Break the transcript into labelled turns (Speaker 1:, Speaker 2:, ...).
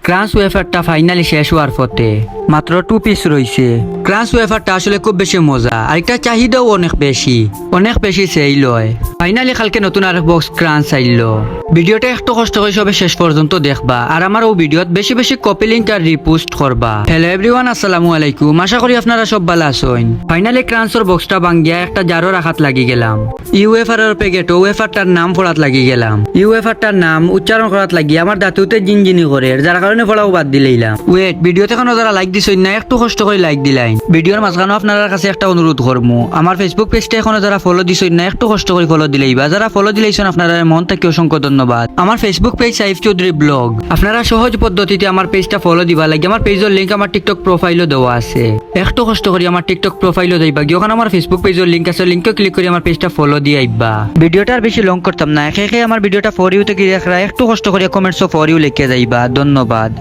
Speaker 1: ক্রাঞ্চ ওয়েফারটা finally শেষ হওয়ার পথে, মাত্র 2 পিস রয়েছে। ক্রাঞ্চ ওয়েফারটা আসলে খুব বেশি মজা, আর একটা চাহিদাও অনেক বেশি সেল হয়। ফাইনালি কালকে নতুন আরেক বক্স ক্রাঞ্চ আইলো। ভিডিওটা একটু কষ্ট করে সবে শেষ পর্যন্ত দেখবা, আর আমার ও ভিডিওত বেশি বেশি কপি লিঙ্ক আর রিপোস্ট করবা। হ্যালো এভরিওয়ান, আসসালামু আলাইকুম, আশা করি আপনারা সব ভালো আছেন। ফাইনালি ক্রাঞ্চর বক্সটা ভাঙ্গিয়া একটা জারো রাখাত লাগি গেলাম। ইউএফআর এর প্যাকেট ওয়েফারটার নাম পড়াত লাগি গেলাম। ইউএফআরটার নাম উচ্চারণ করাত লাগি আমার দাঁতুতে জিনজিনি করে, যার কারণে পড়াও বাদ দিলাম। ওয়েট, ভিডিওতে কোনো যারা লাইক দিছেন না, একটু কষ্ট করে লাইক দিলাইন। ভিডিওর মাঝখানে আপনার কাছে একটা অনুরোধ করবো, আমার ফেসবুক পেজটা এখনো যারা ফলো দিছেন না, একটু কষ্ট করে ফলো দিলেই বা যারা ফলো দিলেইছেন আপনারা মন থেকে অসংখ্য ধন্যবাদ। আমার Facebook page Saif Chowdhury blog, আপনারা সহজ পদ্ধতিতে আমার পেজটা ফলো দিবা লাগে। আমার পেজের লিঙ্ক আমার টিকটক প্রোফাইলও দেওয়া আছে, একটু কষ্ট করে আমার টিকটক প্রোফাইলও দিবা, যখন আমার ফেসবুক পেজের লিঙ্ক আছে লিঙ্কে ক্লিক করে আমার পেজটা ফলো দিয়ে আইবা। ভিডিওটা আর বেশি লং করতাম না, একে আমার ভিডিওটা ফর ইউ থেকে একটু কষ্ট করে কমেন্টস ফর ইউ লিখে যাইবা। ধন্যবাদ।